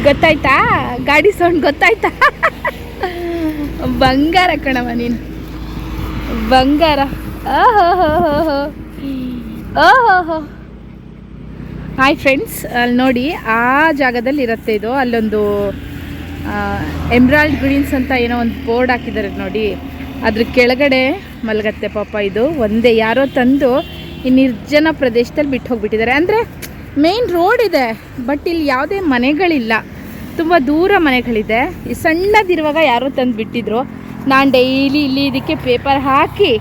ಗೊತ್ತಾಯ್ತಾ? ಗಾಡಿ ಸೌಂಡ್ ಗೊತ್ತಾಯ್ತಾ? ಬಂಗಾರ ಕಣವ ನೀನು, ಬಂಗಾರ. ಓಹೋ ಓಹೋ. ಹಾಯ್ ಫ್ರೆಂಡ್ಸ್, ಅಲ್ಲಿ ನೋಡಿ ಆ ಜಾಗದಲ್ಲಿ ಇರುತ್ತೆ ಇದು. ಅಲ್ಲೊಂದು ಎಮ್ರಾಲ್ಡ್ ಗ್ರೀನ್ಸ್ ಅಂತ ಏನೋ ಒಂದು ಬೋರ್ಡ್ ಹಾಕಿದ್ದಾರೆ ನೋಡಿ, ಅದ್ರ ಕೆಳಗಡೆ ಮಲಗತ್ತೆ ಪಾಪ. ಇದು ಒಂದೇ ಯಾರೋ ತಂದು ಈ ನಿರ್ಜನ ಪ್ರದೇಶದಲ್ಲಿ ಬಿಟ್ಟು ಹೋಗ್ಬಿಟ್ಟಿದ್ದಾರೆ. ಅಂದರೆ ಮೇನ್ ರೋಡ್ ಇದೆ, ಬಟ್ ಇಲ್ಲಿ ಯಾವುದೇ ಮನೆಗಳಿಲ್ಲ, ತುಂಬ ದೂರ ಮನೆಗಳಿದೆ. ಈ ಸಣ್ಣದಿರುವಾಗ ಯಾರೋ ತಂದು ಬಿಟ್ಟಿದ್ರು. ನಾನು ಡೈಲಿ ಇಲ್ಲಿ ಇದಕ್ಕೆ ಪೇಪರ್ ಹಾಕಿ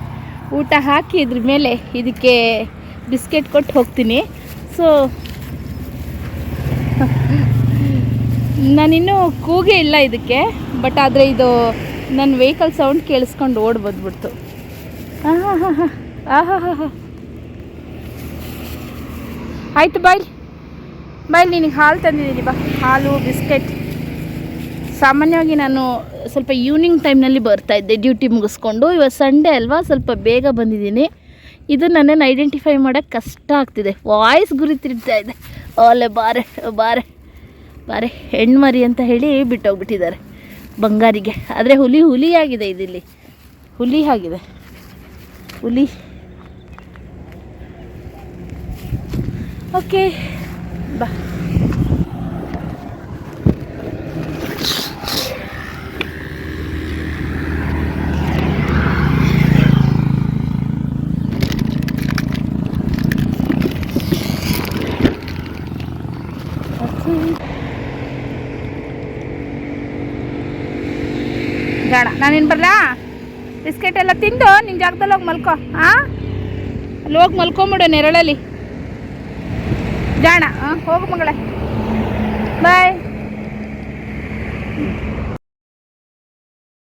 ಊಟ ಹಾಕಿ ಇದ್ರ ಮೇಲೆ ಇದಕ್ಕೆ ಬಿಸ್ಕೆಟ್ ಕೊಟ್ಟು ಹೋಗ್ತೀನಿ. ಸೊ ನಾನಿನ್ನೂ ಕೂಗೇ ಇಲ್ಲ ಇದಕ್ಕೆ, ಬಟ್ ಆದರೆ ಇದು ನನ್ನ ವೆಹಿಕಲ್ ಸೌಂಡ್ ಕೇಳಿಸ್ಕೊಂಡು ಓಡಿ ಬಂದ್ಬಿಡ್ತು. ಆಹಾ ಆಯಿತು, ಬಾಯ್ ನಿನಗೆ ಹಾಲು ತಂದಿದ್ದೀನಿ ಬಾ, ಹಾಲು ಬಿಸ್ಕೆಟ್. ಸಾಮಾನ್ಯವಾಗಿ ನಾನು ಸ್ವಲ್ಪ ಈವ್ನಿಂಗ್ ಟೈಮ್ನಲ್ಲಿ ಬರ್ತಾಯಿದ್ದೆ ಡ್ಯೂಟಿ ಮುಗಿಸ್ಕೊಂಡು. ಇವತ್ತು ಸಂಡೇ ಅಲ್ವಾ, ಸ್ವಲ್ಪ ಬೇಗ ಬಂದಿದ್ದೀನಿ. ಇದು ನನ್ನನ್ನು ಐಡೆಂಟಿಫೈ ಮಾಡೋಕ್ಕೆ ಕಷ್ಟ ಆಗ್ತಿದೆ, ವಾಯ್ಸ್ ಗುರಿ ತಿರ್ತಾ ಇದೆ. ಓಲೆ ಬಾರೆ ಬಾರೆ ಬಾರೆ ಹೆಣ್ಮರಿ ಅಂತ ಹೇಳಿ ಬಿಟ್ಟೋಗ್ಬಿಟ್ಟಿದ್ದಾರೆ ಬಂಗಾರಿಗೆ. ಆದರೆ ಹುಲಿ ಆಗಿದೆ, ಇದಿಲ್ಲಿ ಹುಲಿ ಆಗಿದೆ, ಹುಲಿ. ಓಕೆ ಬಾ. ಬೇಡ, ನಾನೇನು ಬರಲಾ? ಬಿಸ್ಕೆಟ್ ಎಲ್ಲ ತಿಂದು ನಿನ್ನ ಜಾಗದಲ್ಲಿ ಹೋಗಿ ಮಲ್ಕೋ. ಅಲ್ಲಿ ಹೋಗಿ ಮಲ್ಕೊಂಬಿಡು ನೆರಳಲ್ಲಿ. ಜಾಣ ಹೋಗು ಮಗಳೇ, ಬಾಯ್.